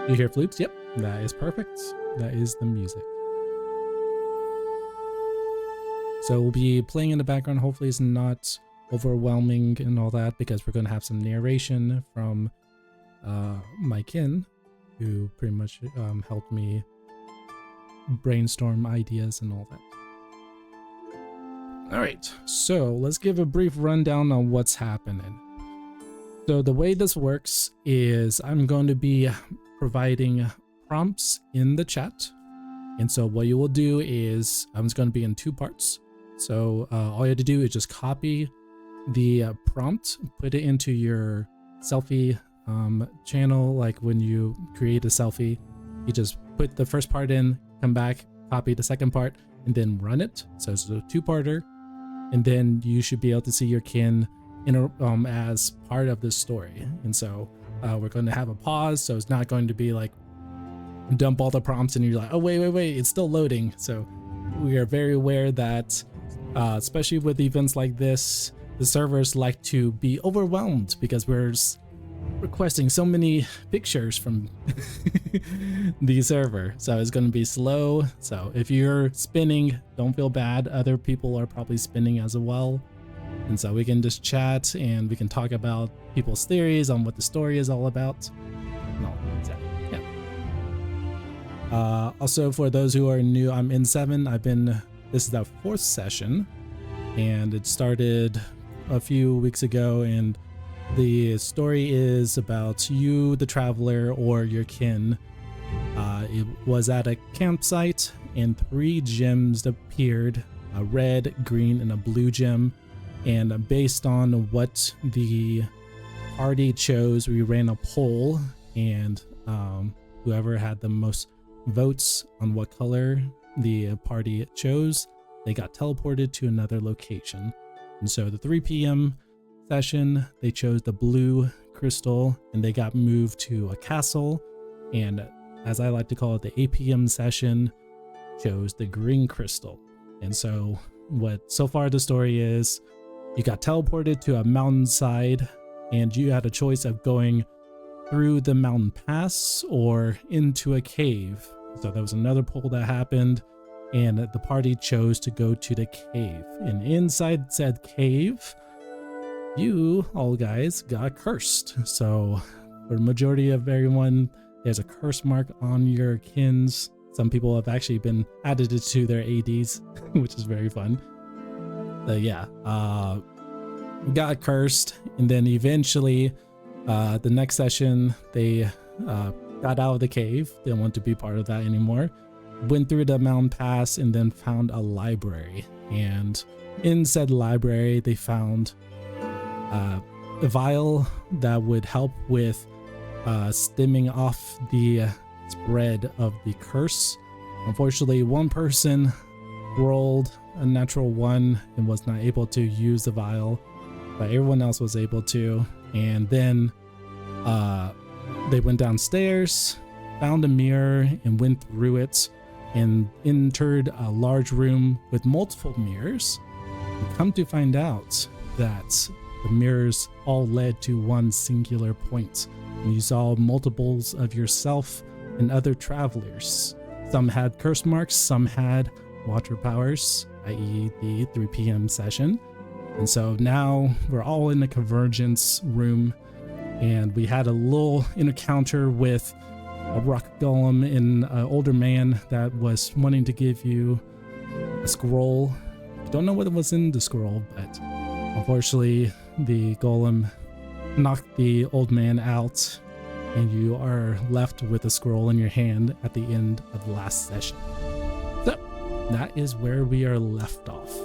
You hear flutes? Yep, that is perfect. That is the music. So we'll be playing in the background. Hopefully it's not overwhelming and all that, because we're going to have some narration from my kin, who pretty much helped me brainstorm ideas and all that. All right, so let's give a brief rundown on what's happening. So the way this works is I'm going to be providing prompts in the chat. And so what you will do is, I'm just going to be in two parts. So all you have to do is just copy the prompt, put it into your selfie channel. Like when you create a selfie, you just put the first part in, come back, copy the second part, and then run it. So it's a two-parter. And then you should be able to see your kin as part of this story. And so we're going to have a pause, so it's not going to be like dump all the prompts and you're like, oh wait, it's still loading. So we are very aware that especially with events like this, the servers like to be overwhelmed because we're requesting so many pictures from the server. So it's going to be slow. So if you're spinning, don't feel bad. Other people are probably spinning as well. And so we can just chat and we can talk about people's theories on what the story is all about. No, exactly. Yeah. Also, for those who are new, I'm in 7. This is the 4th session, and it started a few weeks ago, and the story is about you, the traveler, or your kin. It was at a campsite, and 3 gems appeared, a red, green, and a blue gem. And based on what the party chose, we ran a poll, and whoever had the most votes on what color the party chose, they got teleported to another location. And so the 3 p.m. session, they chose the blue crystal and they got moved to a castle. And as I like to call it, the 8 p.m. session chose the green crystal. And so what so far the story is, you got teleported to a mountainside and you had a choice of going through the mountain pass or into a cave. So there was another poll that happened, and the party chose to go to the cave. And inside said cave, you all guys got cursed. So for the majority of everyone, there's a curse mark on your kins. Some people have actually been added to their ADs, which is very fun. But yeah, got cursed, and then eventually the next session they got out of the cave, didn't want to be part of that anymore, went through the mountain pass, and then found a library. And in said library they found a vial that would help with stemming off the spread of the curse. Unfortunately, one person rolled a natural 1 and was not able to use the vial, but everyone else was able to. And then they went downstairs, found a mirror, and went through it and entered a large room with multiple mirrors. And come to find out that the mirrors all led to one singular point, and you saw multiples of yourself and other travelers. Some had curse marks, some had water powers, i.e. the 3 p.m. session. And so now we're all in the convergence room, and we had a little encounter with a rock golem and an older man that was wanting to give you a scroll. Don't know what was in the scroll, but unfortunately the golem knocked the old man out, and you are left with a scroll in your hand at the end of the last session. So that is where we are left off.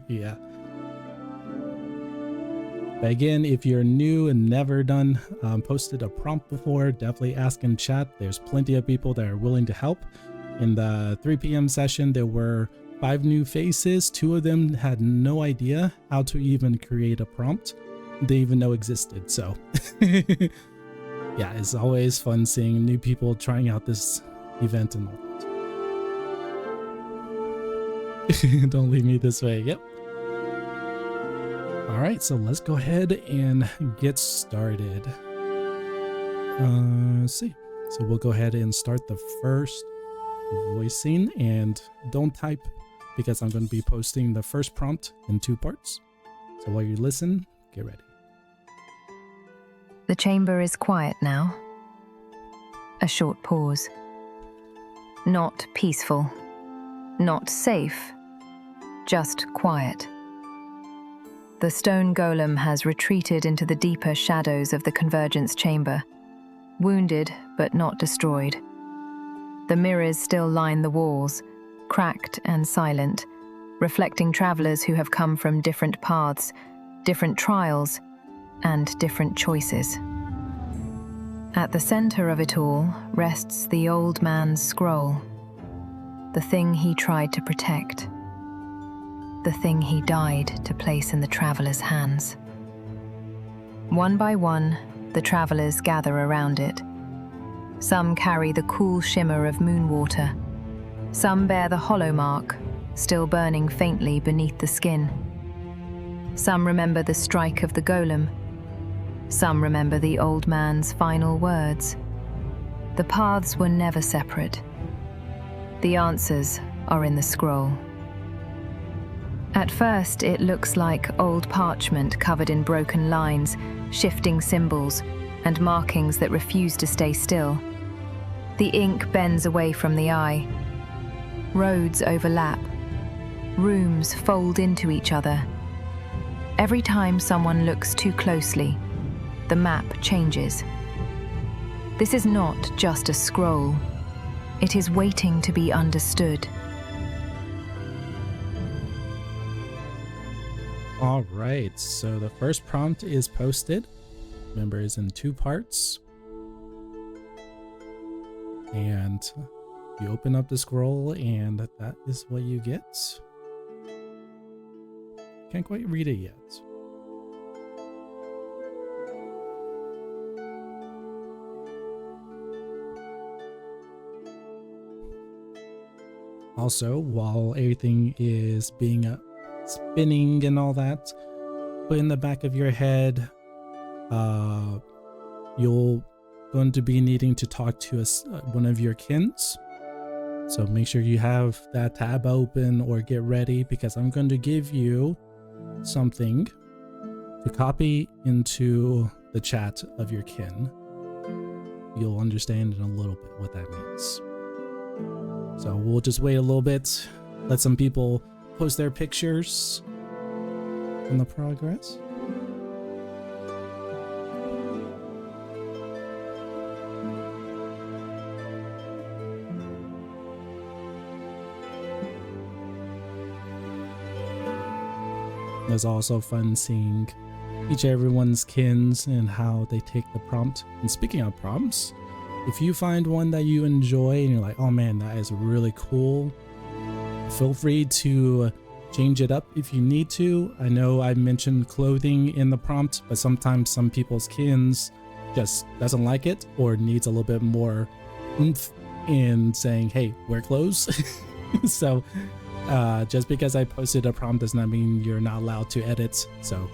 Yeah. But again, if you're new and never done posted a prompt before, definitely ask in chat. There's plenty of people that are willing to help. In the 3 p.m. session, there were 5 new faces. 2 of them had no idea how to even create a prompt they even know existed. So yeah, it's always fun seeing new people trying out this event and all that. Don't leave me this way. Yep. All right, so let's go ahead and get started. Let's see. So we'll go ahead and start the first voicing, and don't type because I'm going to be posting the first prompt in 2 parts. So while you listen, get ready. The chamber is quiet now. A short pause. Not peaceful, not safe, just quiet. The stone golem has retreated into the deeper shadows of the Convergence Chamber, wounded but not destroyed. The mirrors still line the walls, cracked and silent, reflecting travelers who have come from different paths, different trials, and different choices. At the center of it all rests the old man's scroll, the thing he tried to protect, the thing he died to place in the traveler's hands. One by one, the travelers gather around it. Some carry the cool shimmer of moon water. Some bear the hollow mark, still burning faintly beneath the skin. Some remember the strike of the golem. Some remember the old man's final words. The paths were never separate. The answers are in the scroll. At first, it looks like old parchment covered in broken lines, shifting symbols, and markings that refuse to stay still. The ink bends away from the eye. Roads overlap. Rooms fold into each other. Every time someone looks too closely, the map changes. This is not just a scroll. It is waiting to be understood. All right, so the first prompt is posted. Remember, it's in 2 parts. And you open up the scroll, and that is what you get. Can't quite read it yet. Also, while everything is being spinning and all that, put in the back of your head, you're going to be needing to talk to one of your kins. So make sure you have that tab open or get ready, because I'm going to give you something to copy into the chat of your kin. You'll understand in a little bit what that means. So we'll just wait a little bit, let some people post their pictures on the progress. It's also fun seeing everyone's kins and how they take the prompt. And speaking of prompts, if you find one that you enjoy and you're like, oh man, that is really cool, feel free to change it up if you need to. I know I mentioned clothing in the prompt, but sometimes some people's kins just doesn't like it or needs a little bit more oomph in saying, hey, wear clothes. So just because I posted a prompt does not mean you're not allowed to edit. So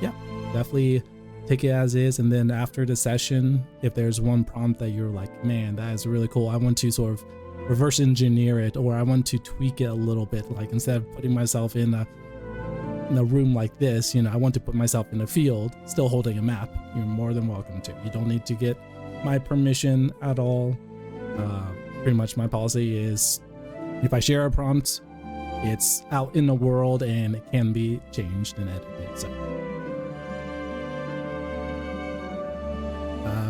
yeah, definitely take it as is. And then after the session, if there's one prompt that you're like, man, that is really cool, I want to sort of reverse engineer it, or I want to tweak it a little bit, like instead of putting myself in a room like this, I want to put myself in a field still holding a map, you're more than welcome to. You don't need to get my permission at all. Pretty much my policy is, if I share a prompt, it's out in the world and it can be changed and edited. So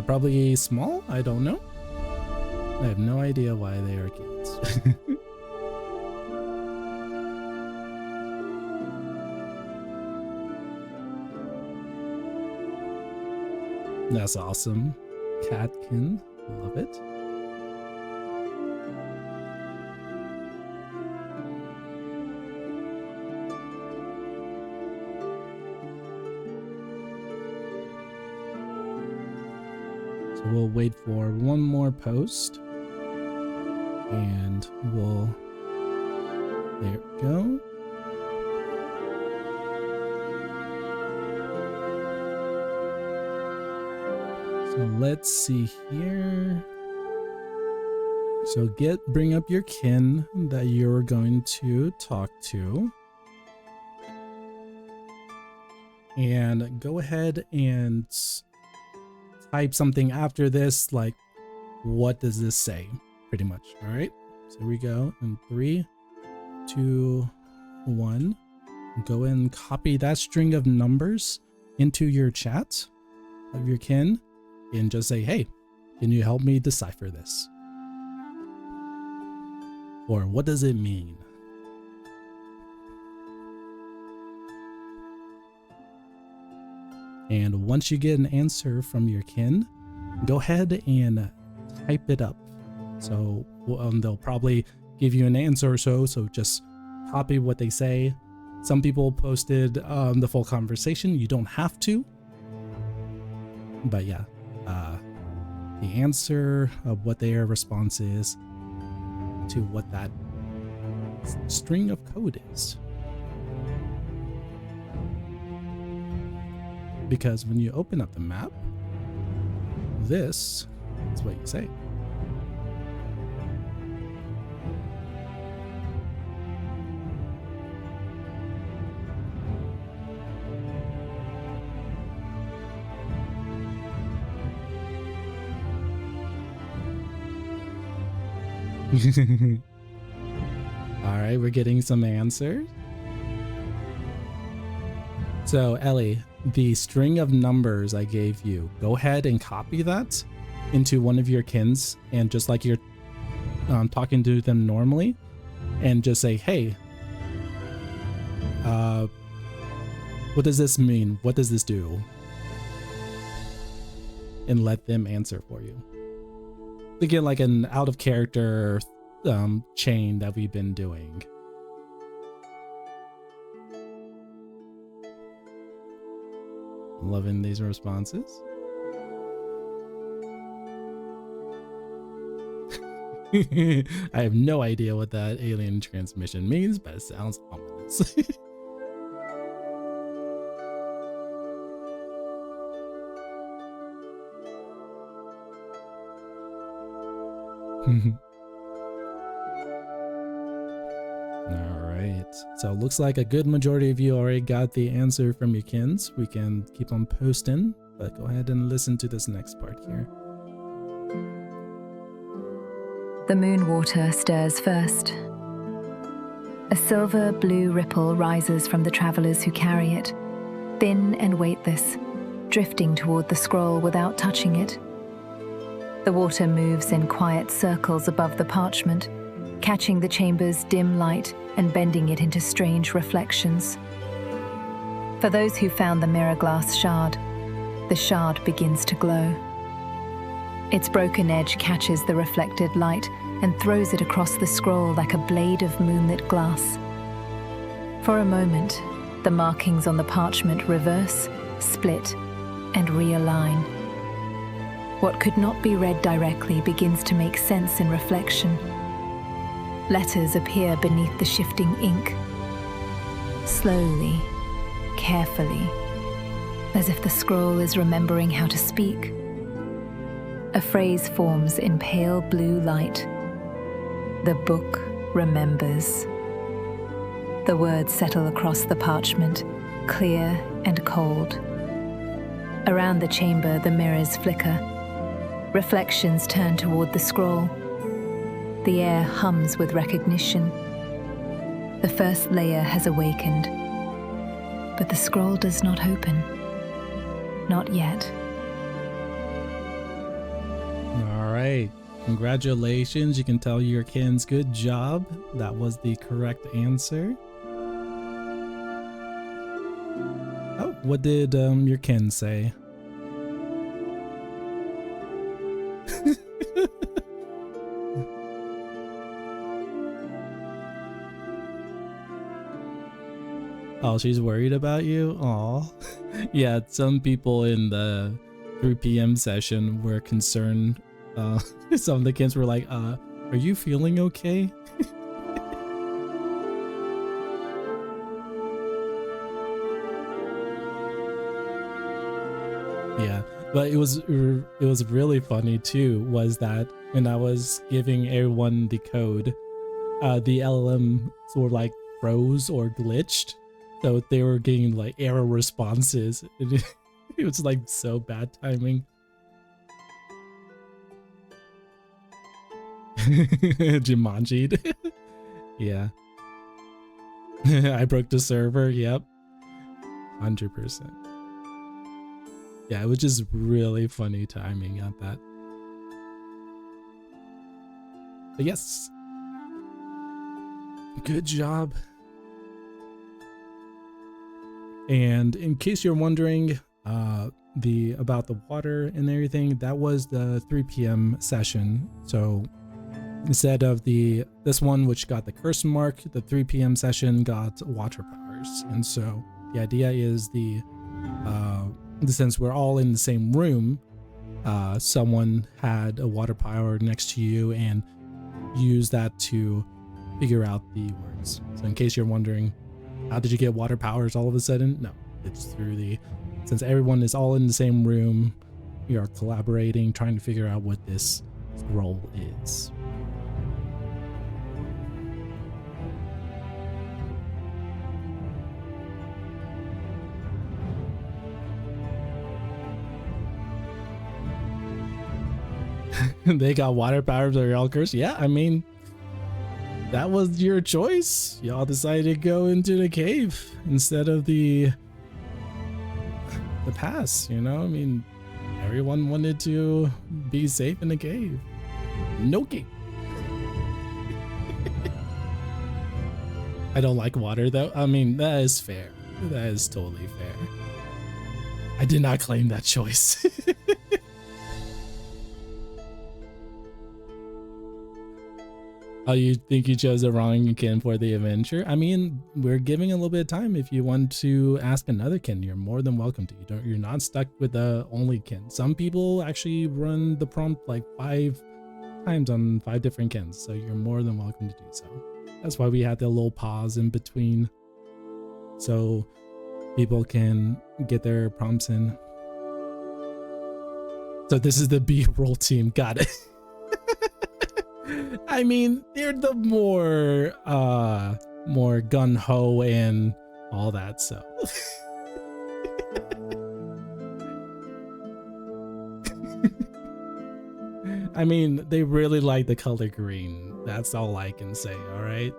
probably small, I don't know. I have no idea why they are kids. That's awesome. Catkin, love it. So we'll wait for one more post. And there we go. let's see here. So bring up your kin that you're going to talk to. And go ahead and type something after this, like, what does this say? Pretty much. All right. So here we go. In 3, 2, 1. Go and copy that string of numbers into your chat of your kin and just say, hey, can you help me decipher this? Or what does it mean? And once you get an answer from your kin, go ahead and type it up. So they'll probably give you an answer or so just copy what they say. Some people posted the full conversation. You don't have to. But yeah, the answer of what their response is to what that string of code is. Because when you open up the map, this is what you say. All right, we're getting some answers. So Ellie, the string of numbers I gave you, go ahead and copy that into one of your kins, and just like you're talking to them normally, and just say, hey, what does this mean? What does this do? And let them answer for you. To get like an out of character chain that we've been doing. I'm loving these responses. I have no idea what that alien transmission means, but it sounds ominous. Alright, so it looks like a good majority of you already got the answer from your kins. We can keep on posting, but go ahead and listen to this next part here. The moon water stirs first. A silver-blue ripple rises from the travelers who carry it, thin and weightless, drifting toward the scroll without touching it. The water moves in quiet circles above the parchment, catching the chamber's dim light and bending it into strange reflections. For those who found the mirror glass shard, the shard begins to glow. Its broken edge catches the reflected light and throws it across the scroll like a blade of moonlit glass. For a moment, the markings on the parchment reverse, split, and realign. What could not be read directly begins to make sense in reflection. Letters appear beneath the shifting ink. Slowly, carefully, as if the scroll is remembering how to speak. A phrase forms in pale blue light. The book remembers. The words settle across the parchment, clear and cold. Around the chamber, the mirrors flicker. Reflections turn toward the scroll. The air hums with recognition. The first layer has awakened, but the scroll does not open. Not yet. All right. Congratulations. You can tell your kins good job. That was the correct answer. Oh, what did your kin say? Oh, she's worried about you? Aw. Yeah, some people in the 3 p.m. session were concerned. Some of the kids were like, are you feeling okay? Yeah, But it was really funny too, was that when I was giving everyone the code, the LLM sort of like froze or glitched, so they were getting like error responses. It was like so bad timing. Jumanji. Yeah. I broke the server. Yep. 100%. Yeah, it was just really funny timing at that. But yes. Good job. And in case you're wondering about the water and everything, that was the 3 p.m. session. So instead of this one, which got the curse mark, the 3 p.m. session got water powers. And so the idea is since we're all in the same room, someone had a water power next to you and use that to figure out the words. So in case you're wondering, how did you get water powers all of a sudden? No, it's through since everyone is all in the same room, we are collaborating, trying to figure out what this role is. They got water powers or y'all cursed? Yeah, I mean, that was your choice. Y'all decided to go into the cave instead of the pass, you know? I mean, everyone wanted to be safe in the cave. No cave. I don't like water though. I mean, that is fair. That is totally fair. I did not claim that choice. Oh, you think you chose the wrong kin for the adventure? I mean, we're giving a little bit of time. If you want to ask another kin, you're more than welcome to. You're not stuck with the only kin. Some people actually run the prompt like 5 times on 5 different kins, so you're more than welcome to do so. That's why we had the little pause in between, so people can get their prompts in. So this is the B-roll team. Got it. I mean, they're the more gun-ho and all that, so. I mean, they really like the color green. That's all I can say, all right?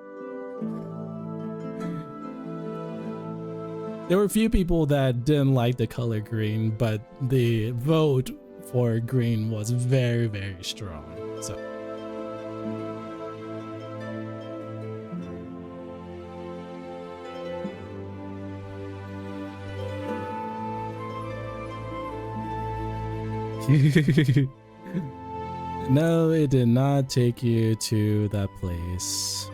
There were a few people that didn't like the color green, but the vote for green was very, very strong, so. No, it did not take you to that place.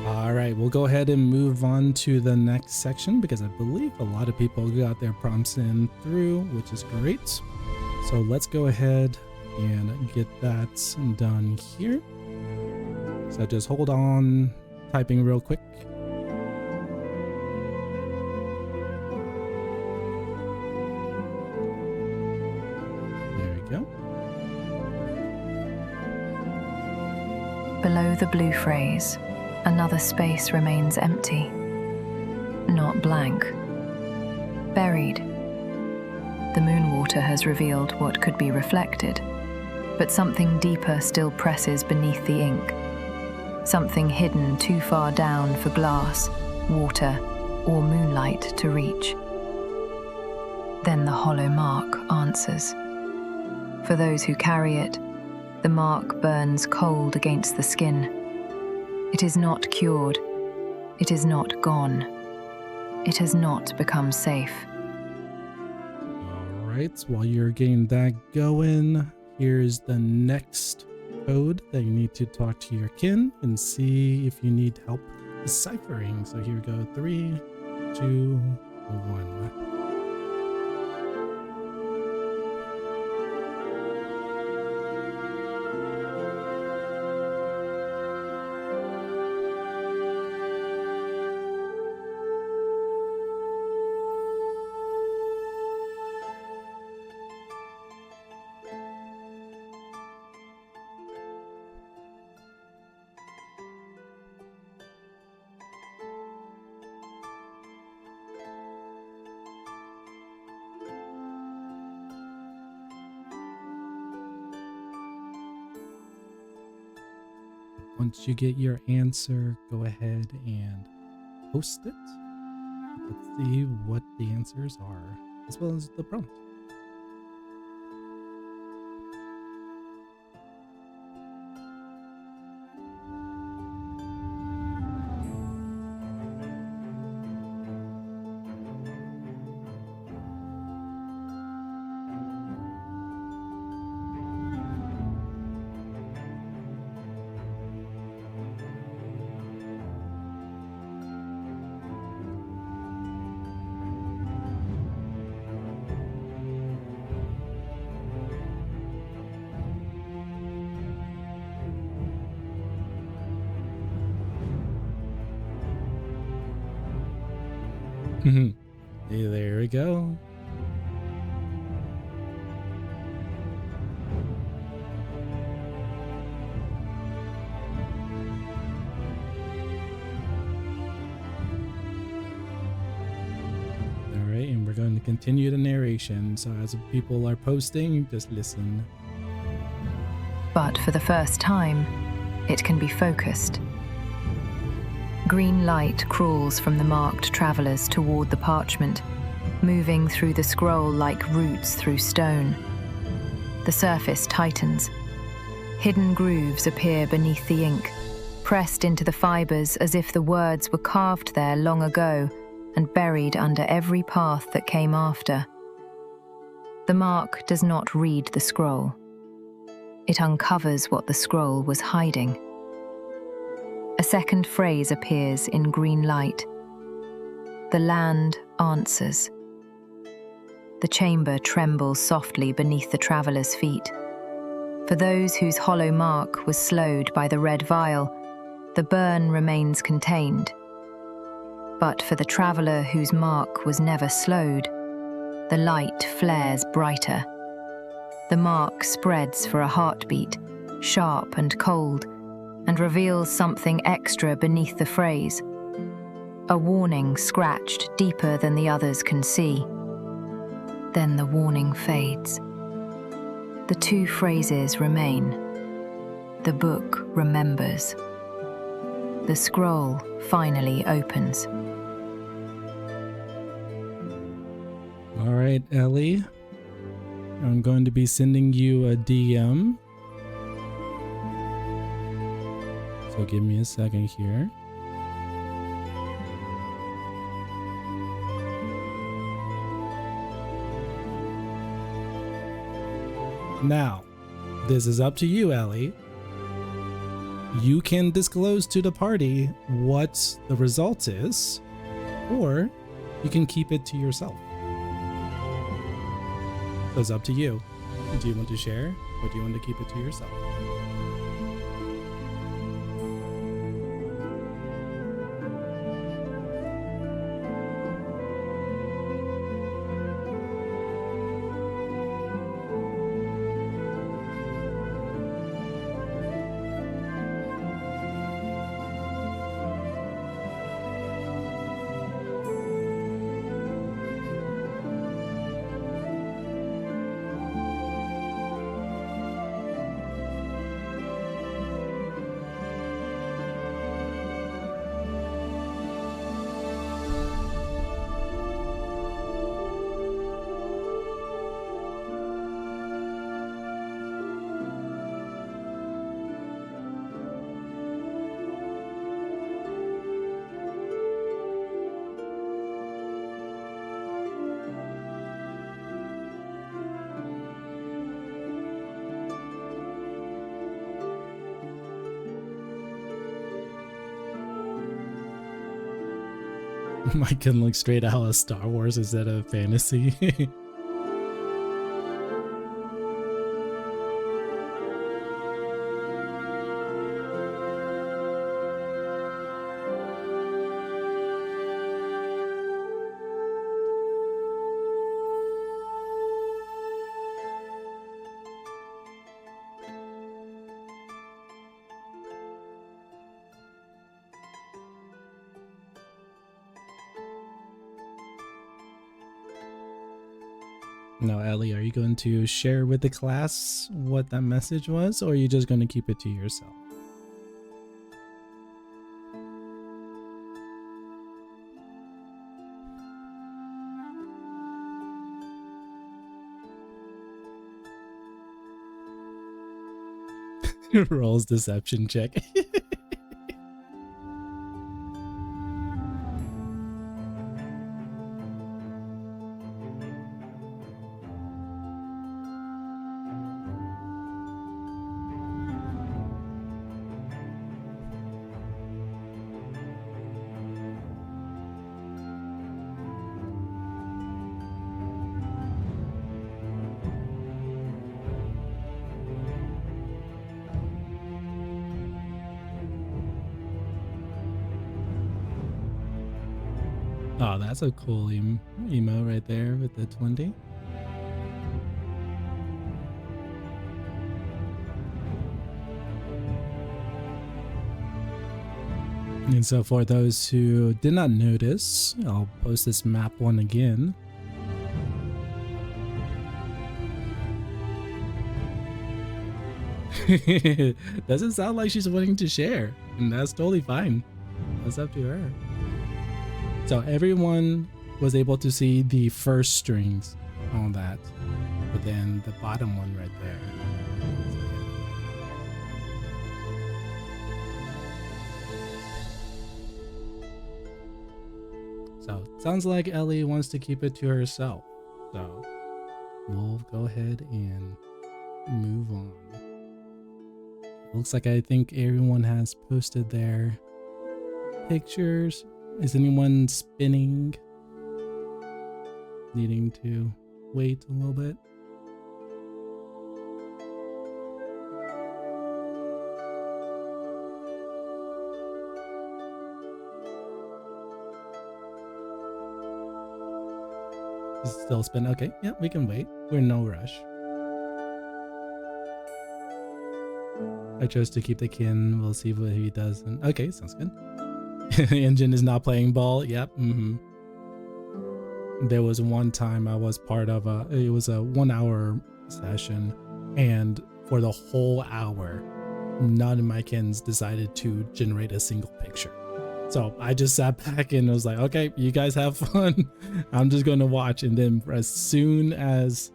All right, we'll go ahead and move on to the next section because I believe a lot of people got their prompts in through, which is great. So let's go ahead and get that done here. So just hold on typing real quick. There we go. Below the blue phrase, another space remains empty. Not blank. Buried. The moon water has revealed what could be reflected, but something deeper still presses beneath the ink. Something hidden too far down for glass, water, or moonlight to reach. Then the hollow mark answers. For those who carry it, the mark burns cold against the skin. It is not cured. It is not gone. It has not become safe. All right, while you're getting that going, here's the next code that you need to talk to your kin and see if you need help deciphering. So here we go. 3, 2, 1. once you get your answer, go ahead and post it. Let's see what the answers are, as well as the prompt. Hey, there we go. All right, and we're going to continue the narration. So as people are posting, just listen. But for the first time, it can be focused. Green light crawls from the marked travelers toward the parchment, moving through the scroll like roots through stone. The surface tightens. Hidden grooves appear beneath the ink, pressed into the fibers as if the words were carved there long ago and buried under every path that came after. The mark does not read the scroll. It uncovers what the scroll was hiding. A second phrase appears in green light. The land answers. The chamber trembles softly beneath the traveller's feet. For those whose hollow mark was slowed by the red vial, the burn remains contained. But for the traveller whose mark was never slowed, the light flares brighter. The mark spreads for a heartbeat, sharp and cold, and reveals something extra beneath the phrase. A warning scratched deeper than the others can see. Then the warning fades. The two phrases remain. The book remembers. The scroll finally opens. All right, Ellie. I'm going to be sending you a DM. So give me a second here. Now, this is up to you, Ellie. You can disclose to the party what the result is, or you can keep it to yourself. So it's up to you. Do you want to share, or do you want to keep it to yourself? I can look straight out of Star Wars instead of fantasy. Now, Ellie, are you going to share with the class what that message was, or are you just going to keep it to yourself? Rolls deception check. Oh, that's a cool emo right there with the 20. And so for those who did not notice, I'll post this map one again. Doesn't sound like she's wanting to share, and that's totally fine. That's up to her. So everyone was able to see the first strings on that, but then the bottom one right there. So it sounds like Ellie wants to keep it to herself. So we'll go ahead and move on. Looks like I think everyone has posted their pictures. Is anyone spinning? Needing to wait a little bit? Is it still spin? Okay, yeah, we can wait. We're in no rush. I chose to keep the kin. We'll see what he does. And okay, sounds good. Engine is not playing ball. Yep. There was one time I was part of it was a 1 hour session, and for the whole hour, none of my kins decided to generate a single picture. So I just sat back and was like, okay, you guys have fun. I'm just going to watch. And then as soon as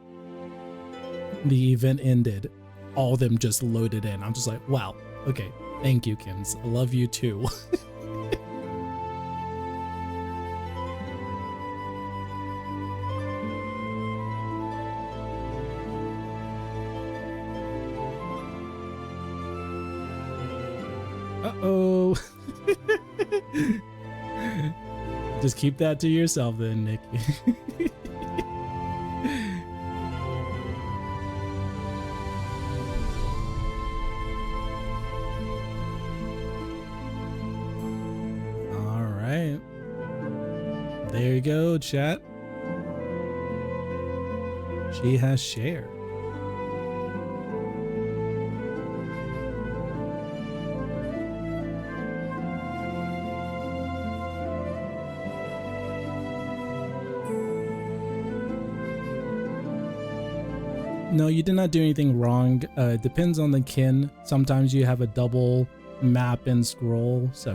the event ended, all of them just loaded in. I'm just like, wow, okay, thank you, kins. I love you too. Uh-oh. Just keep that to yourself then, Nikki. All right. There you go, chat. She has shared. No, you did not do anything wrong. It depends on the kin. Sometimes you have a double map and scroll, so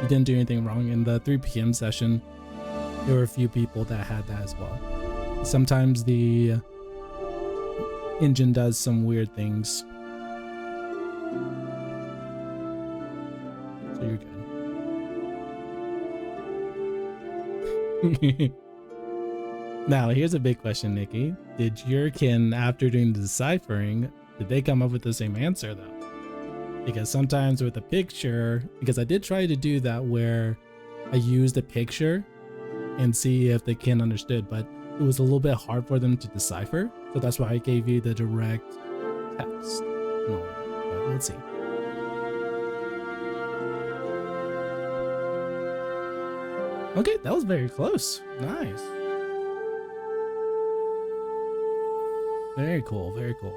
you didn't do anything wrong. In the 3 p.m. session, there were a few people that had that as well. Sometimes the engine does some weird things. So you're good. Now, here's a big question, Nikki. Did your kin, after doing the deciphering, did they come up with the same answer, though? Because sometimes with a picture, because I did try to do that where I used a picture and see if the kin understood, but it was a little bit hard for them to decipher. So that's why I gave you the direct text. No, but let's see. Okay, that was very close. Nice. Very cool, very cool.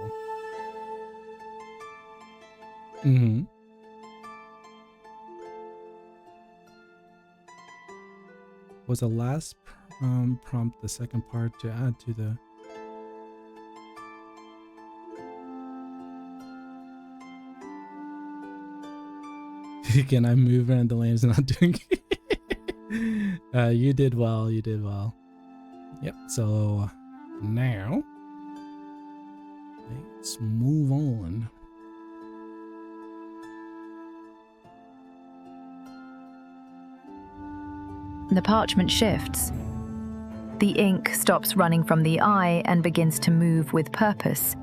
Was the last prompt the second part to add to the... Can I move around the lanes not doing it? You did well, you did well. Yep, so now let's move on. The parchment shifts. The ink stops running from the eye and begins to move with purpose.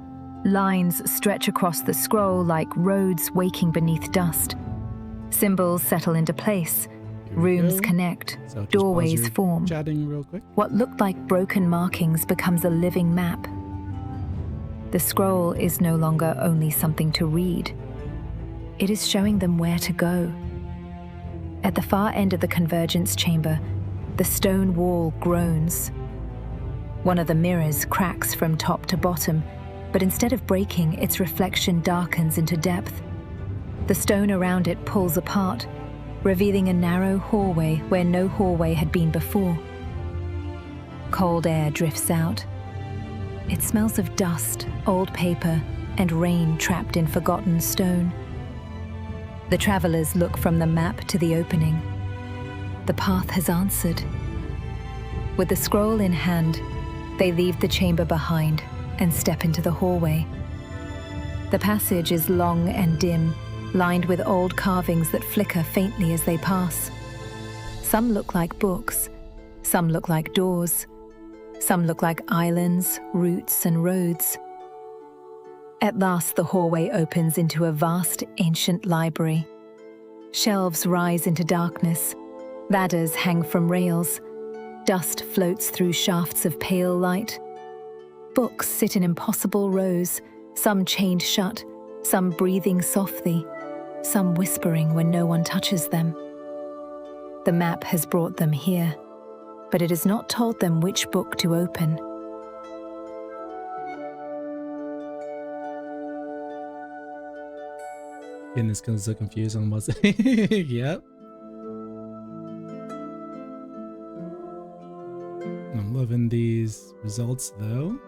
Lines stretch across the scroll like roads waking beneath dust. Symbols settle into place. Rooms connect. So just Doorways pause your form. Chatting real quick. What looked like broken markings becomes a living map. The scroll is no longer only something to read. It is showing them where to go. At the far end of the Convergence Chamber, the stone wall groans. One of the mirrors cracks from top to bottom, but instead of breaking, its reflection darkens into depth. The stone around it pulls apart, revealing a narrow hallway where no hallway had been before. Cold air drifts out. It smells of dust, old paper, and rain trapped in forgotten stone. The travelers look from the map to the opening. The path has answered. With the scroll in hand, they leave the chamber behind and step into the hallway. The passage is long and dim, lined with old carvings that flicker faintly as they pass. Some look like books, some look like doors, some look like islands, routes, and roads. At last, the hallway opens into a vast, ancient library. Shelves rise into darkness. Ladders hang from rails. Dust floats through shafts of pale light. Books sit in impossible rows, some chained shut, some breathing softly, some whispering when no one touches them. The map has brought them here, but it has not told them which book to open. Goodness, because so confused on what's yep. I'm loving these results though.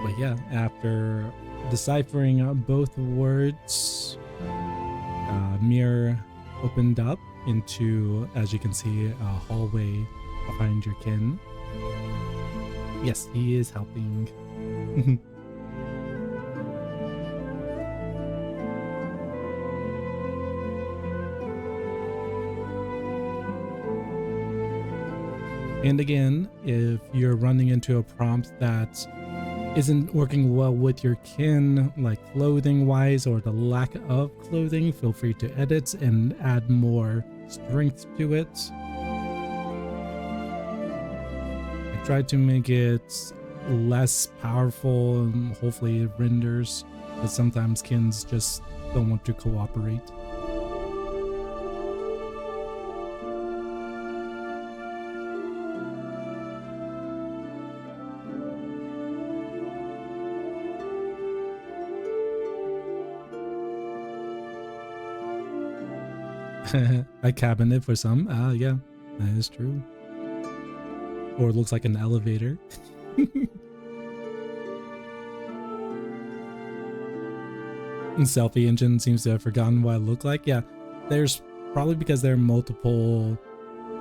But yeah, after deciphering both words, mirror opened up into, as you can see, a hallway behind your kin. Yes, he is helping. And again, if you're running into a prompt that isn't working well with your kin, like clothing wise or the lack of clothing, feel free to edit and add more strength to it. I tried to make it less powerful and hopefully it renders, but sometimes kins just don't want to cooperate. A cabinet for some. Yeah, that is true. Or it looks like an elevator. And selfie engine seems to have forgotten what it looked like. Yeah, there's probably because there are multiple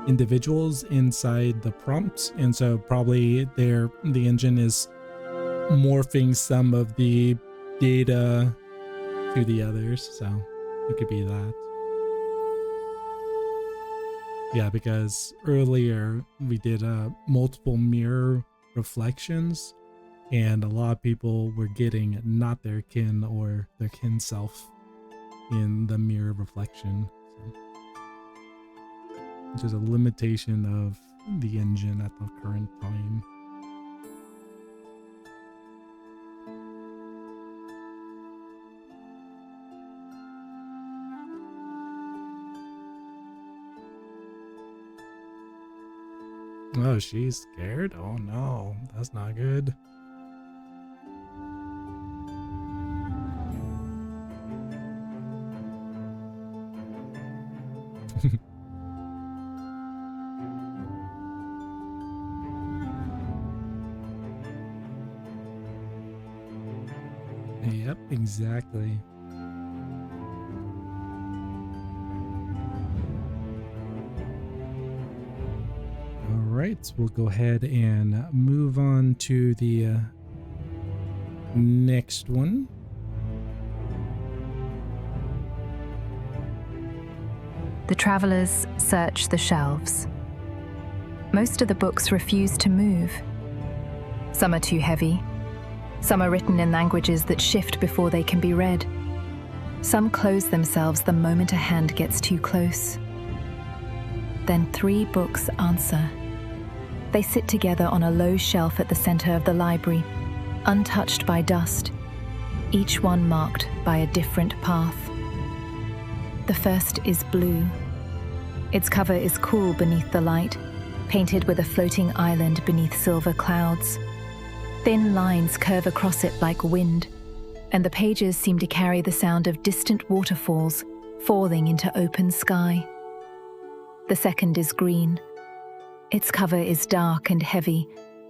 individuals inside the prompt, and so probably the engine is morphing some of the data to the others, so it could be that. Yeah, because earlier we did multiple mirror reflections, and a lot of people were getting not their kin or their kin self in the mirror reflection. So, which is a limitation of the engine at the current time. Oh, she's scared? Oh no, that's not good. Yep, exactly. All right, we'll go ahead and move on to the next one. The travelers search the shelves. Most of the books refuse to move. Some are too heavy. Some are written in languages that shift before they can be read. Some close themselves the moment a hand gets too close. Then 3 books answer. They sit together on a low shelf at the center of the library, untouched by dust, each one marked by a different path. The first is blue. Its cover is cool beneath the light, painted with a floating island beneath silver clouds. Thin lines curve across it like wind, and the pages seem to carry the sound of distant waterfalls falling into open sky. The second is green. Its cover is dark and heavy,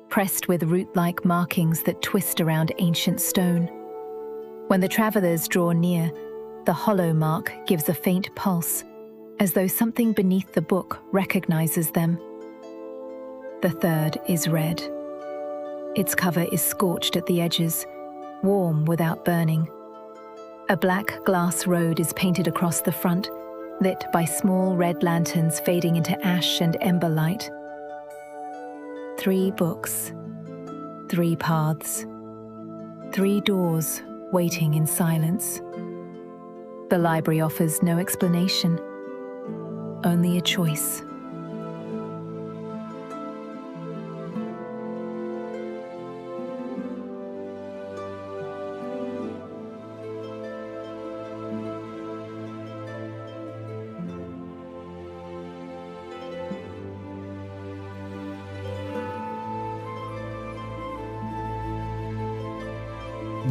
pressed with root-like markings that twist around ancient stone. When the travelers draw near, the hollow mark gives a faint pulse, as though something beneath the book recognizes them. The third is red. Its cover is scorched at the edges, warm without burning. A black glass road is painted across the front, lit by small red lanterns fading into ash and ember light. 3 books, 3 paths, 3 doors waiting in silence. The library offers no explanation, only a choice.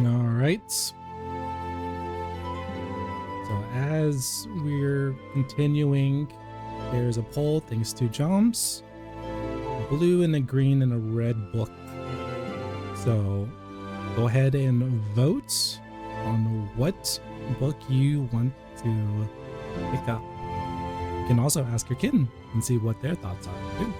All right. So as we're continuing, there's a poll thanks to Joms. A blue and a green and a red book. So go ahead and vote on what book you want to pick up. You can also ask your kin and see what their thoughts are too.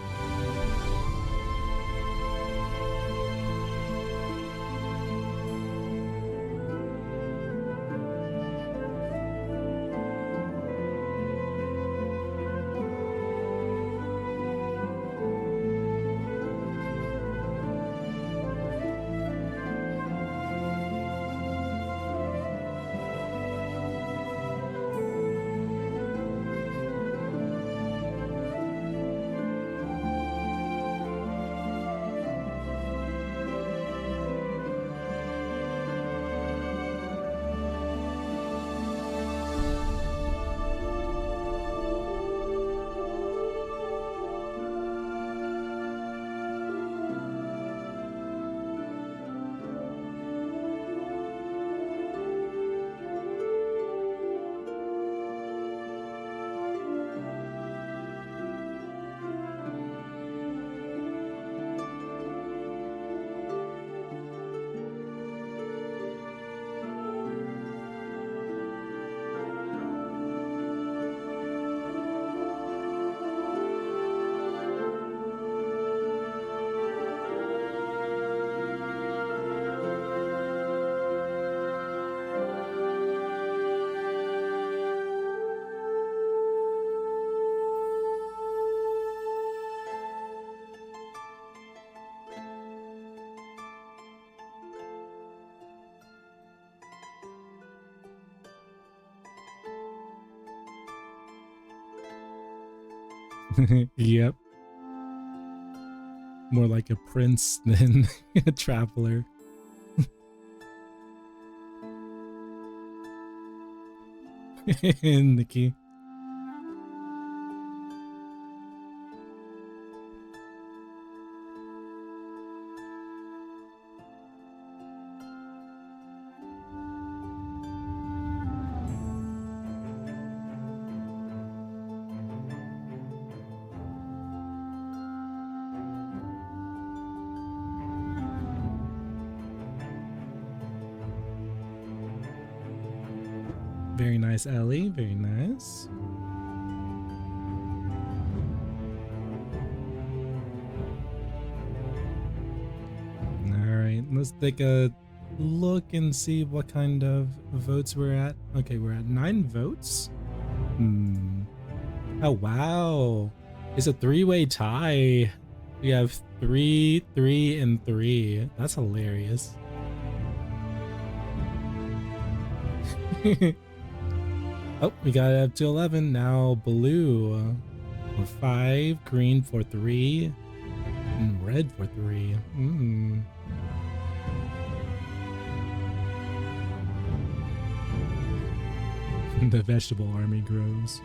Yep. More like a prince than a traveler. Nikki. Very nice, Ellie. Very nice. All right, let's take a look and see what kind of votes we're at. Okay, we're at 9 votes. Oh, wow. It's a 3-way tie. We have 3, 3, and 3. That's hilarious. Oh, we got it up to 11. Now blue for 5, green for 3, and red for 3. The vegetable army grows.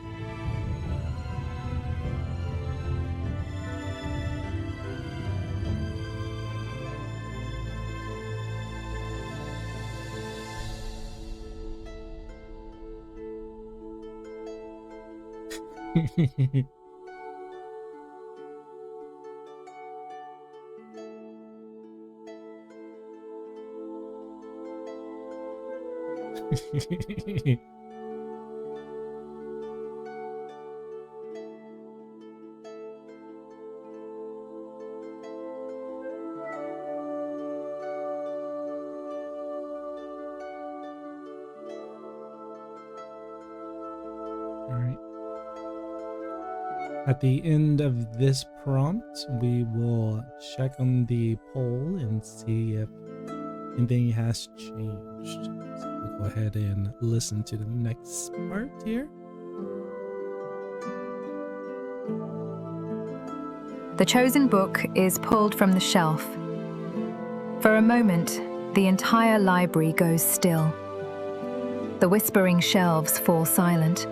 At the end of this prompt, we will check on the poll and see if anything has changed. So we'll go ahead and listen to the next part here. The chosen book is pulled from the shelf. For a moment, the entire library goes still. The whispering shelves fall silent.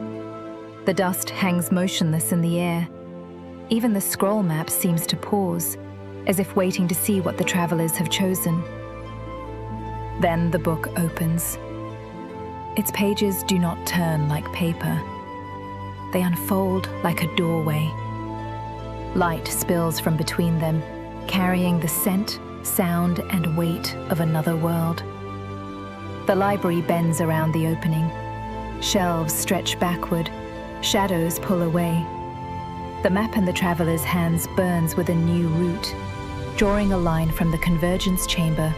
The dust hangs motionless in the air. Even the scroll map seems to pause, as if waiting to see what the travelers have chosen. Then the book opens. Its pages do not turn like paper. They unfold like a doorway. Light spills from between them, carrying the scent, sound, and weight of another world. The library bends around the opening. Shelves stretch backward. Shadows pull away. The map in the traveler's hands burns with a new route, drawing a line from the Convergence Chamber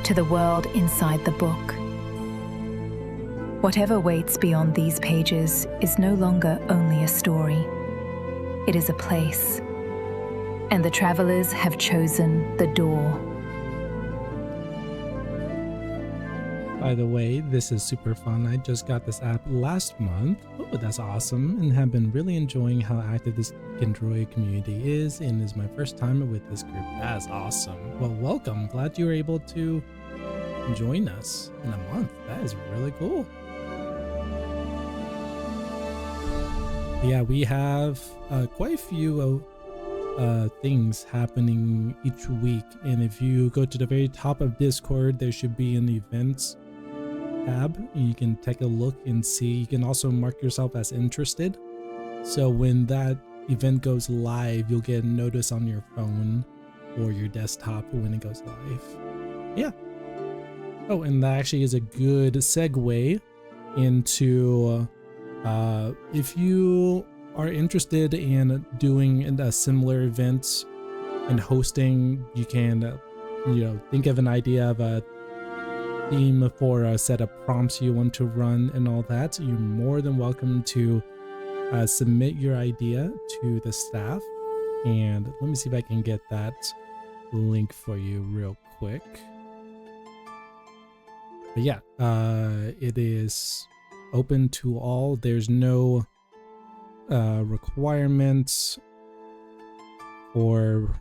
to the world inside the book. Whatever waits beyond these pages is no longer only a story. It is a place. And the travelers have chosen the door. By the way, this is super fun. I just got this app last month. Oh, that's awesome. And have been really enjoying how active this Kindroid community is. And is my first time with this group. That's awesome. Well, welcome. Glad you were able to join us in a month. That is really cool. Yeah, we have quite a few things happening each week. And if you go to the very top of Discord, there should be an events tab. You can take a look and see. You can also mark yourself as interested. So when that event goes live, you'll get a notice on your phone or your desktop when it goes live. Yeah. Oh, and that actually is a good segue into if you are interested in doing a similar event and hosting, you can think of an idea of a theme for a set of prompts you want to run and all that. You're more than welcome to submit your idea to the staff, and let me see if I can get that link for you real quick. But yeah, it is open to all. There's no requirements for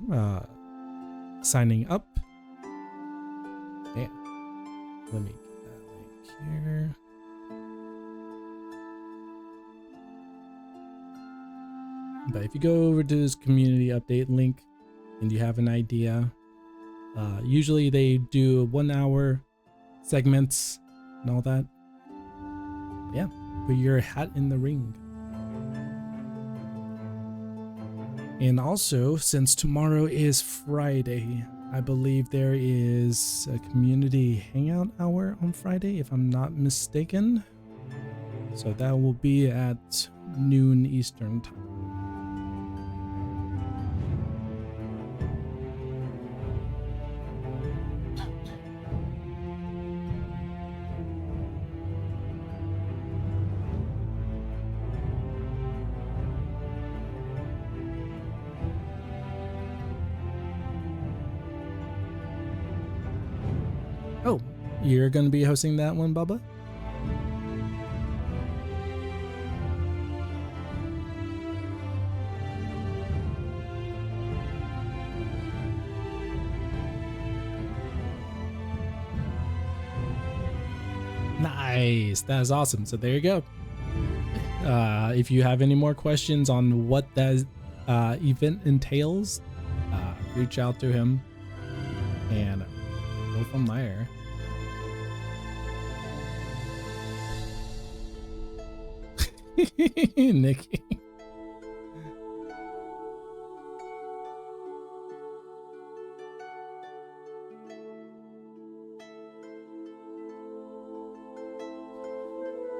signing up. Yeah, let me get that link here. But if you go over to this community update link and you have an idea, usually they do 1 hour segments and all that. Yeah, put your hat in the ring. And also, since tomorrow is Friday, I believe there is a community hangout hour on Friday, if I'm not mistaken. So that will be at noon Eastern time. Oh, you're going to be hosting that one, Bubba? Nice. That is awesome. So there you go. If you have any more questions on what that event entails, reach out to him and go from there. Nikki.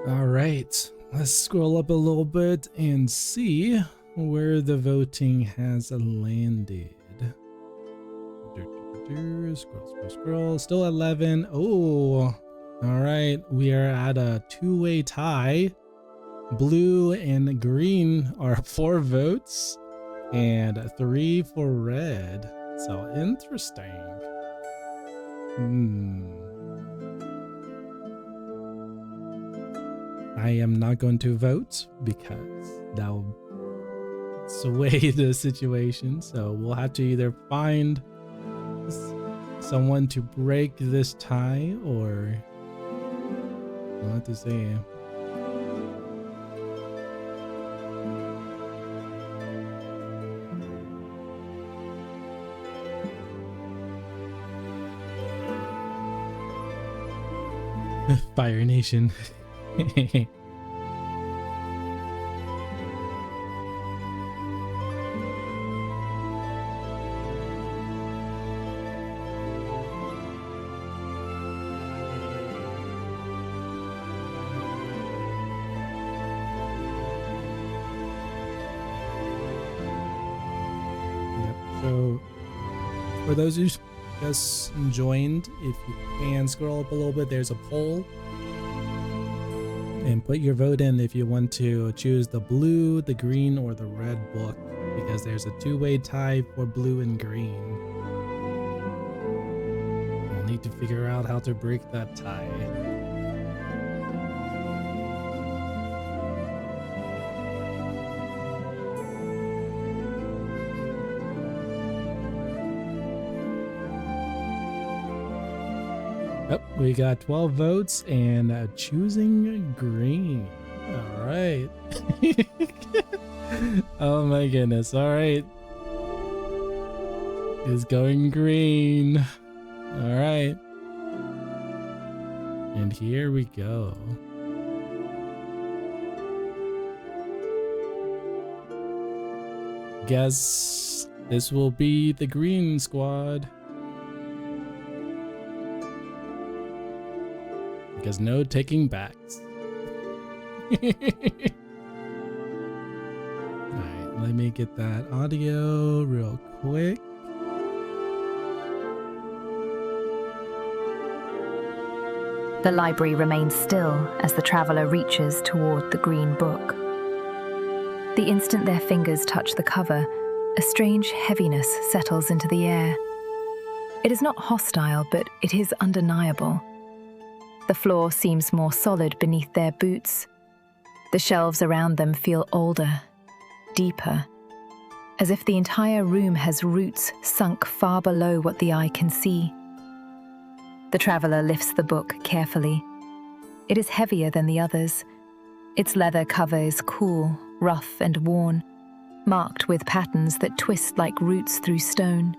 All right, let's scroll up a little bit and see where the voting has landed. Scroll. Still 11. Oh, all right. We are at a two-way tie. Blue and green are 4 votes and 3 for red. So interesting. I am not going to vote because that will sway the situation. So we'll have to either find someone to break this tie, or we'll have to see. Fire Nation. So, for those who just joined, if you can scroll up a little bit, there's a poll. And put your vote in if you want to choose the blue, the green, or the red book, because there's a two-way tie for blue and green. We'll need to figure out how to break that tie. Oh, we got 12 votes and choosing green. All right. Oh my goodness. All right. Is going green. All right. And here we go. Guess this will be the green squad. Because no taking backs. Alright, let me get that audio real quick. The library remains still as the traveler reaches toward the green book. The instant their fingers touch the cover, a strange heaviness settles into the air. It is not hostile, but it is undeniable. The floor seems more solid beneath their boots. The shelves around them feel older, deeper, as if the entire room has roots sunk far below what the eye can see. The traveler lifts the book carefully. It is heavier than the others. Its leather cover is cool, rough and worn, marked with patterns that twist like roots through stone.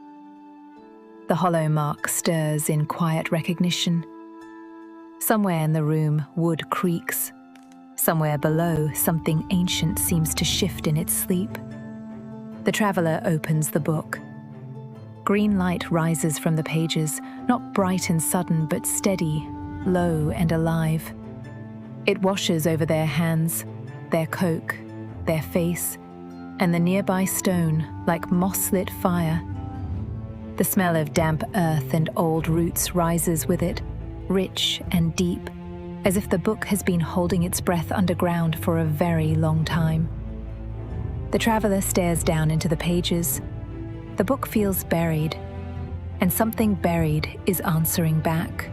The hollow mark stirs in quiet recognition. Somewhere in the room, wood creaks. Somewhere below, something ancient seems to shift in its sleep. The traveler opens the book. Green light rises from the pages, not bright and sudden, but steady, low and alive. It washes over their hands, their coke, their face, and the nearby stone like moss-lit fire. The smell of damp earth and old roots rises with it, rich and deep, as if the book has been holding its breath underground for a very long time. The traveler stares down into the pages. The book feels buried, and something buried is answering back.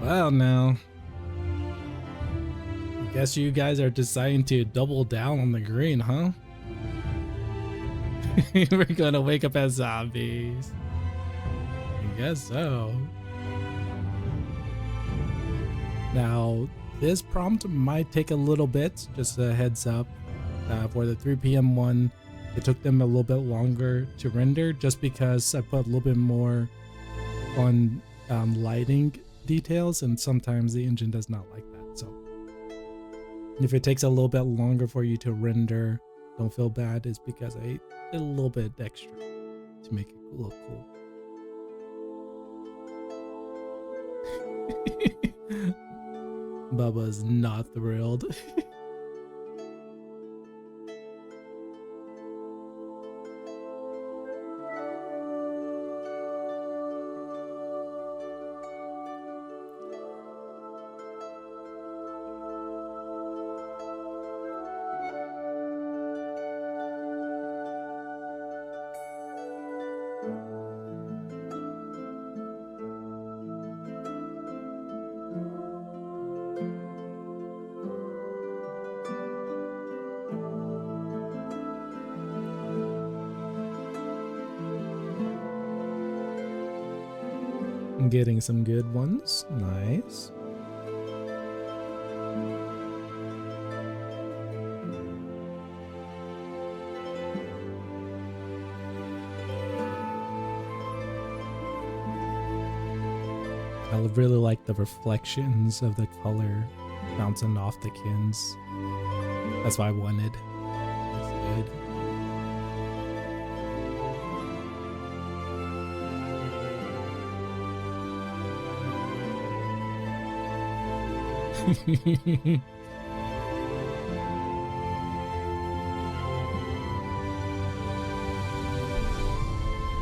Well, now, I guess you guys are deciding to double down on the green, huh? We're gonna wake up as zombies. I guess so. Now, this prompt might take a little bit, just a heads up. For the 3 p.m. one, it took them a little bit longer to render just because I put a little bit more on lighting details, and sometimes the engine does not like that. So if it takes a little bit longer for you to render, don't feel bad. It's because I did a little bit extra to make it look cool. Bubba's not thrilled. I'm getting some good ones. Nice. I really like the reflections of the color bouncing off the kins. That's what I wanted. That's good.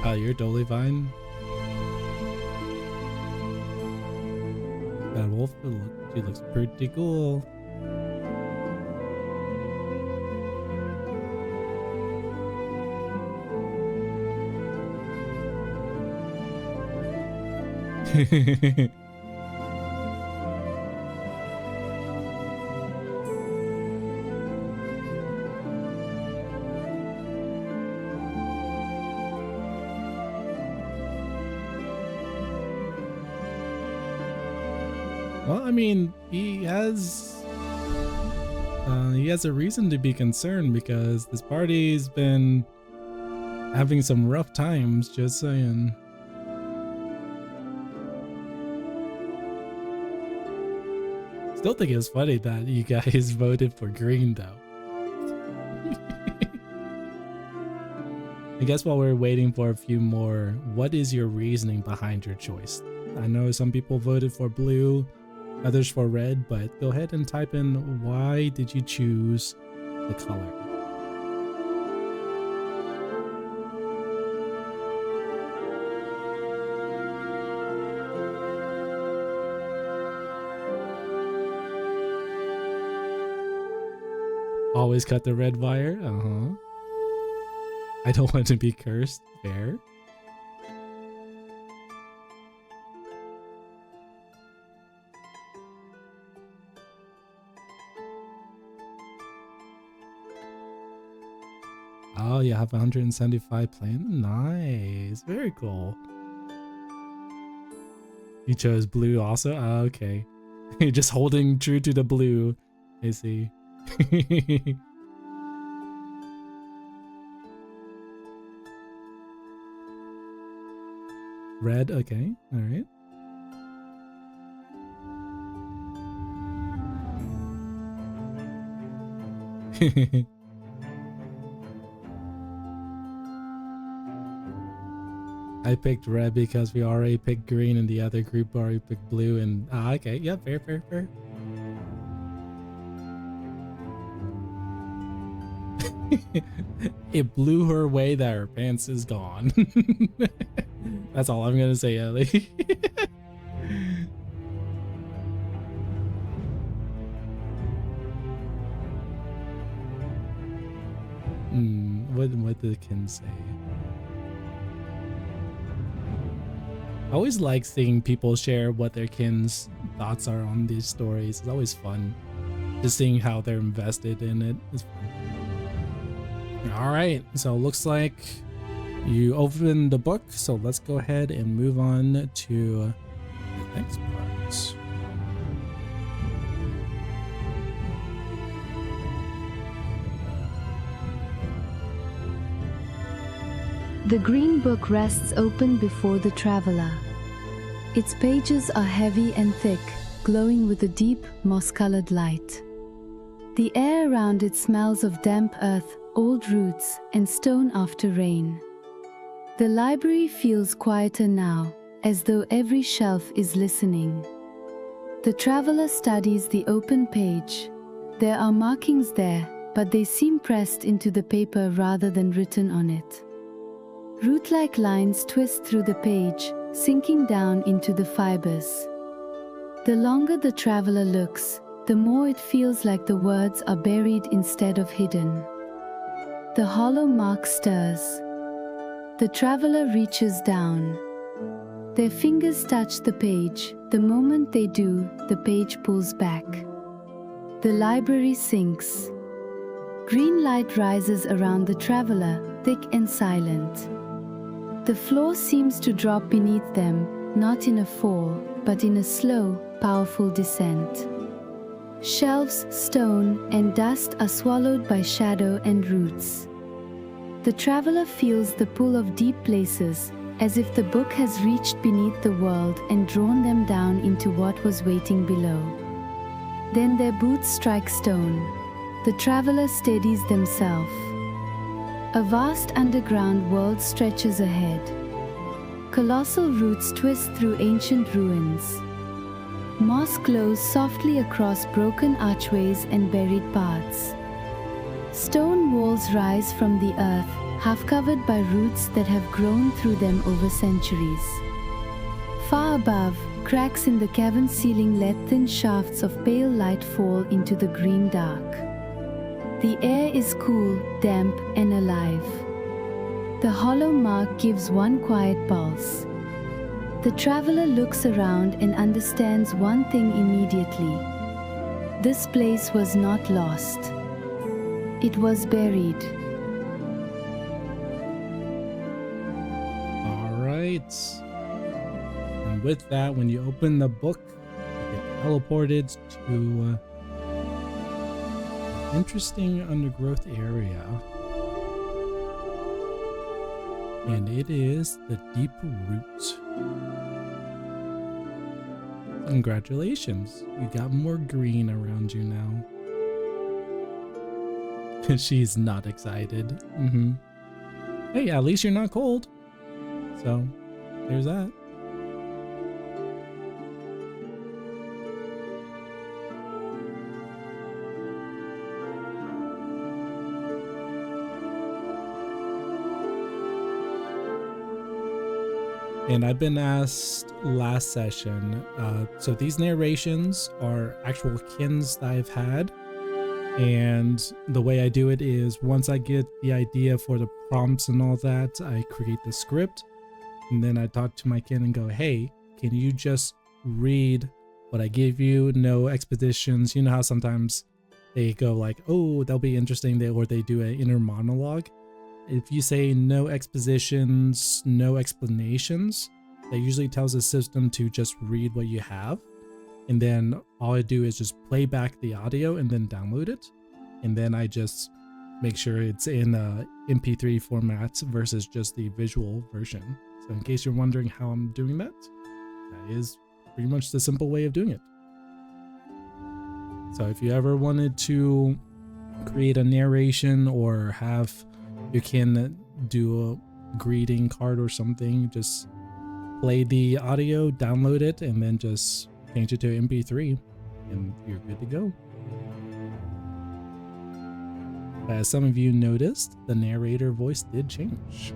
Oh, you're totally fine. That wolf, she looks pretty cool. Well, I mean, he has a reason to be concerned because this party's been having some rough times, just saying. Still think it's funny that you guys voted for green though. I guess while we're waiting for a few more, what is your reasoning behind your choice? I know some people voted for blue, others for red, but go ahead and type in why did you choose the color? Always cut the red wire? Uh-huh. I don't want to be cursed. Fair. Oh, you have 175 plan. Nice. Very cool. You chose blue also? Oh, okay. You're just holding true to the blue. I see. Red, okay. All right. I picked red because we already picked green and the other group already picked blue and okay, yeah, fair, fair, fair. It blew her away that her pants is gone. That's all I'm gonna say, Ellie. What did Kin say? I always like seeing people share what their kin's thoughts are on these stories. It's always fun. Just seeing how they're invested in it is fun. All right, so it looks like you opened the book, so let's go ahead and move on to the next part. The green book rests open before the traveler. Its pages are heavy and thick, glowing with a deep, moss-colored light. The air around it smells of damp earth, old roots, and stone after rain. The library feels quieter now, as though every shelf is listening. The traveler studies the open page. There are markings there, but they seem pressed into the paper rather than written on it. Root-like lines twist through the page, sinking down into the fibers. The longer the traveler looks, the more it feels like the words are buried instead of hidden. The hollow mark stirs. The traveler reaches down. Their fingers touch the page. The moment they do, the page pulls back. The library sinks. Green light rises around the traveler, thick and silent. The floor seems to drop beneath them, not in a fall, but in a slow, powerful descent. Shelves, stone, and dust are swallowed by shadow and roots. The traveler feels the pull of deep places, as if the book has reached beneath the world and drawn them down into what was waiting below. Then their boots strike stone. The traveler steadies themselves. A vast underground world stretches ahead. Colossal roots twist through ancient ruins. Moss glows softly across broken archways and buried paths. Stone walls rise from the earth, half covered by roots that have grown through them over centuries. Far above, cracks in the cavern ceiling let thin shafts of pale light fall into the green dark. The air is cool, damp, and alive. The hollow mark gives one quiet pulse. The traveler looks around and understands one thing immediately. This place was not lost. It was buried. All right. And with that, when you open the book, you get teleported to interesting undergrowth area, and it is the Deep Root. Congratulations, you got more green around you now. She's not excited. Hey, at least you're not cold, so there's that. And I've been asked last session, so these narrations are actual kins that I've had. And the way I do it is once I get the idea for the prompts and all that, I create the script. And then I talk to my kin and go, hey, can you just read what I give you? No expositions. You know how sometimes they go like, oh, that'll be interesting, or they do an inner monologue. If you say no expositions, no explanations, that usually tells the system to just read what you have. And then all I do is just play back the audio and then download it. And then I just make sure it's in MP3 format versus just the visual version. So in case you're wondering how I'm doing that, that is pretty much the simple way of doing it. So if you ever wanted to create a narration or have you can do greeting card or something. Just play the audio, download it, and then just change it to MP3, and you're good to go. As some of you noticed, the narrator voice did change.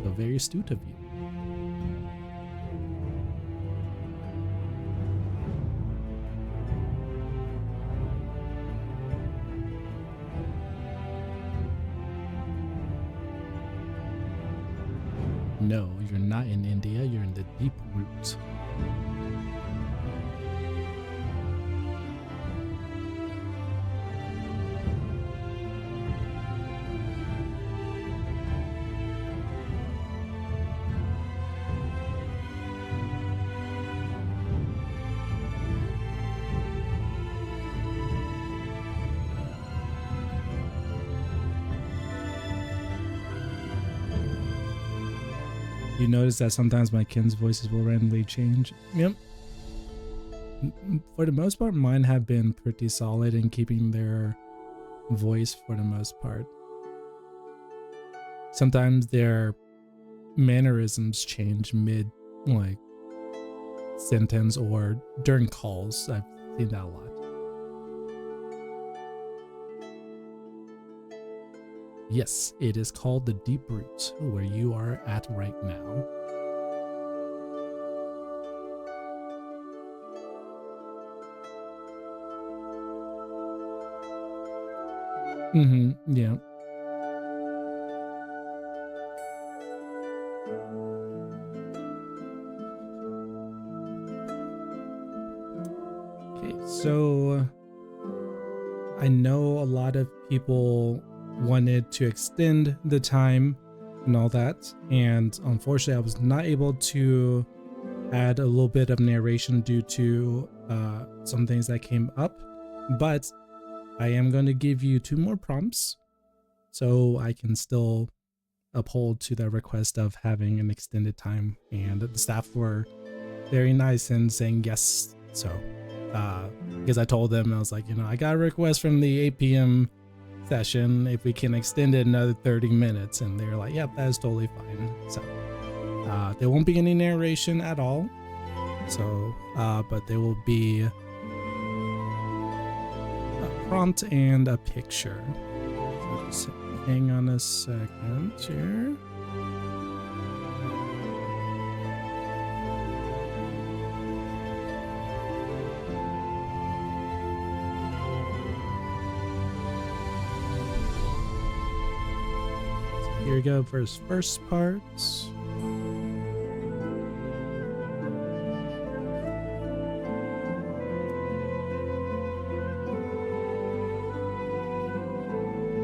So very astute of you. No, you're not in India, you're in the deep root. You notice that sometimes my kin's voices will randomly change. Yep. For the most part, mine have been pretty solid in keeping their voice for the most part. Sometimes their mannerisms change mid, like, sentence or during calls. I've seen that a lot. Yes, it is called the deep root, where you are at right now. Yeah. Okay, so I know a lot of people wanted to extend the time and all that, and unfortunately I was not able to add a little bit of narration due to some things that came up, but I am going to give you 2 more prompts so I can still uphold to the request of having an extended time, and the staff were very nice in saying yes. So because I told them, I was like, I got a request from the 8 p.m. session if we can extend it another 30 minutes, and they're like, yep, that is totally fine. So there won't be any narration at all, so but there will be a prompt and a picture. So just hang on a second here. Here we go for his first part.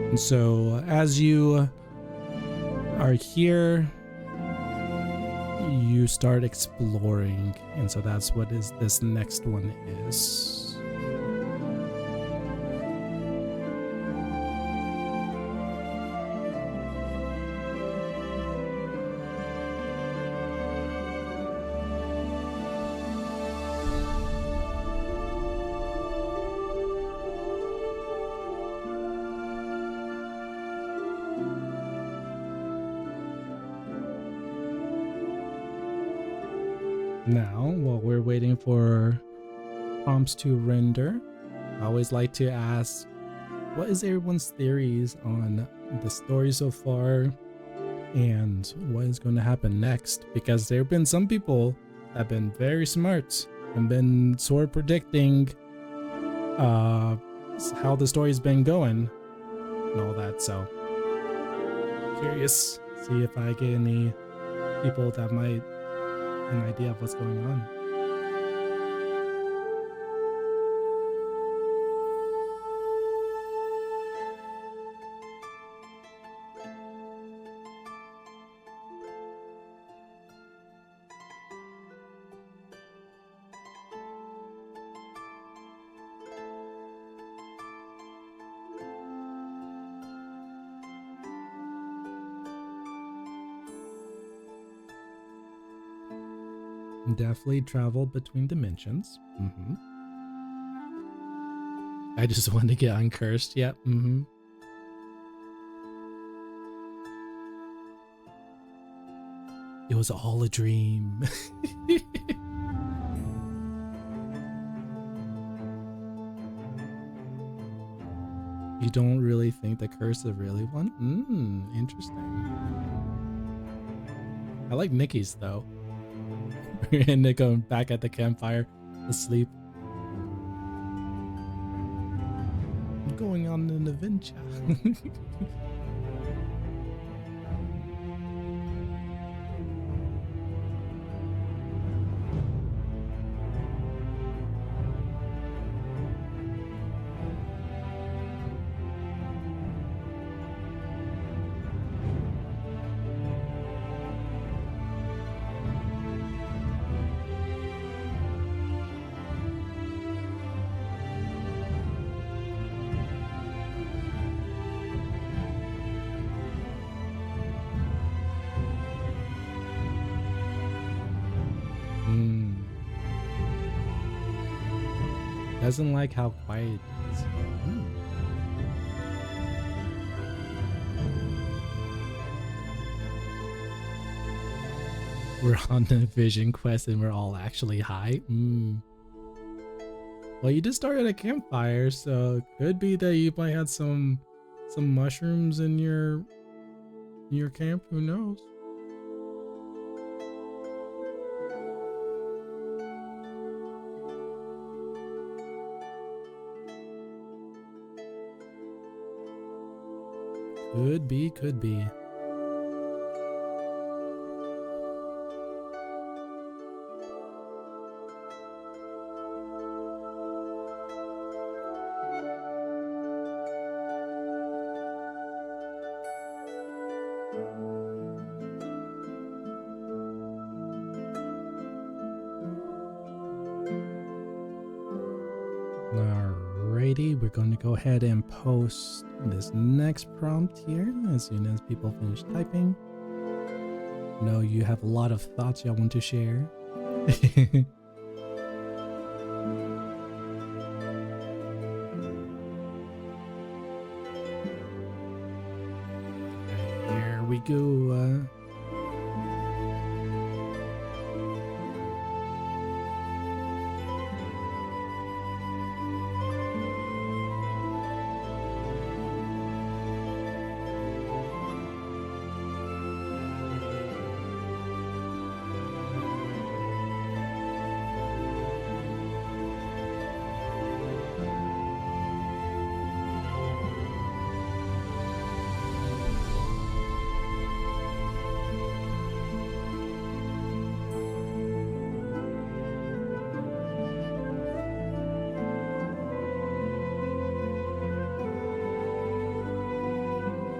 And so as you are here, you start exploring, and so that's what this next one is. Now, while we're waiting for prompts to render, I always like to ask, what is everyone's theories on the story so far and what is going to happen next? Because there have been some people that have been very smart and been sort of predicting how the story's been going and all that. So, curious, see if I get any people that might an idea of what's going on. Definitely travel between dimensions. I just want to get uncursed. Yep. It was all a dream. You don't really think the curse is really one? Interesting. I like Nikki's though. And Nico back at the campfire, asleep. I'm going on an adventure. Doesn't like how quiet it is. We're on the vision quest and we're all actually high. Well, you just started a campfire, so it could be that you might have some mushrooms in your camp. Who knows? Could be, could be. Alrighty, we're going to go ahead and post this next prompt here as soon as people finish typing. I know you have a lot of thoughts y'all want to share. Okay, here we go.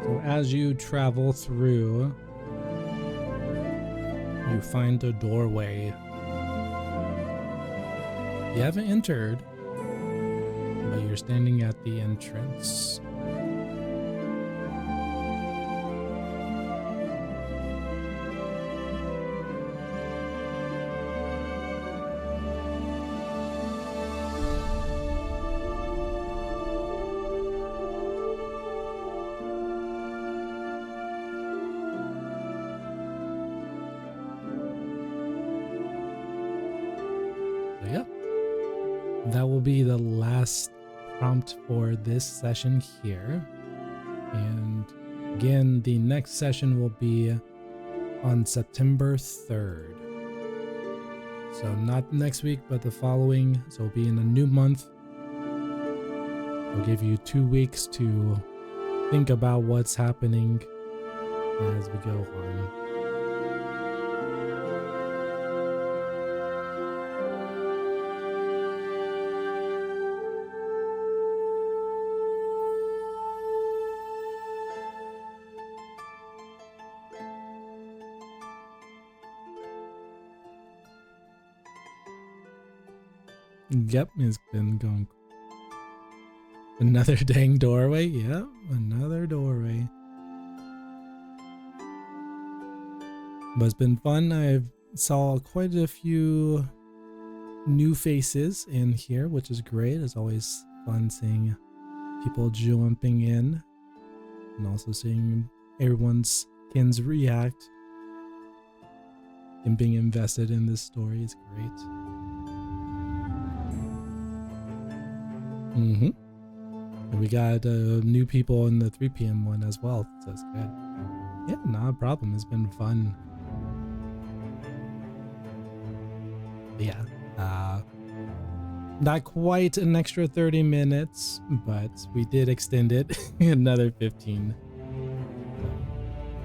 So as you travel through, you find a doorway. You haven't entered, but you're standing at the entrance. That will be the last prompt for this session here. And again, the next session will be on September 3rd. So not next week, but the following. So it'll be in a new month. I'll give you 2 weeks to think about what's happening as we go on. Yep, it's been going. Another dang doorway. Yep, another doorway. But it's been fun. I saw quite a few new faces in here, which is great. It's always fun seeing people jumping in and also seeing everyone's skins react. and being invested in this story is great. And we got new people in the 3 p.m. one as well, so it's good. Yeah, not a problem. It's been fun. But yeah, not quite an extra 30 minutes, but we did extend it another 15.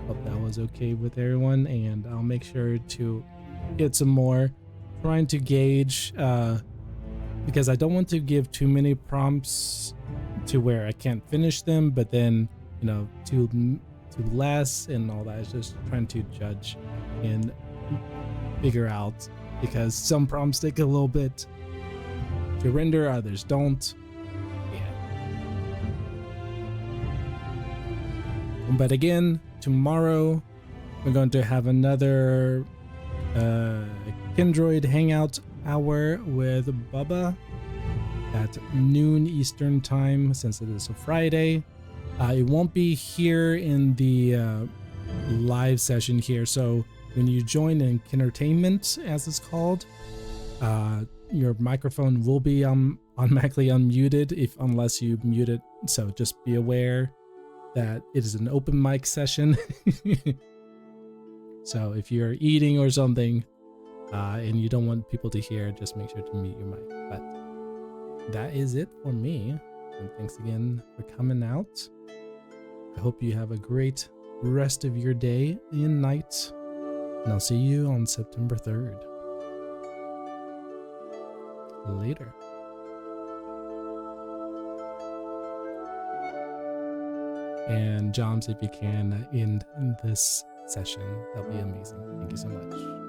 Hope that was okay with everyone, and I'll make sure to get some more. Trying to gauge, because I don't want to give too many prompts to where I can't finish them, but then, you know, too less and all that. It's just trying to judge and figure out, because some prompts take a little bit to render, others don't. Yeah. But again, tomorrow we're going to have another Kindroid hangout hour with Bubba at noon Eastern time, since it is a Friday. It won't be here in the live session here, so when you join in Kintertainment, as it's called, your microphone will be automatically unmuted unless you mute it, so just be aware that it is an open mic session. So if you're eating or something and you don't want people to hear, just make sure to mute your mic. But that is it for me, and thanks again for coming out. I hope you have a great rest of your day and night, and I'll see you on September 3rd. Later. And Joms, if you can end this session, that'll be amazing. Thank you so much.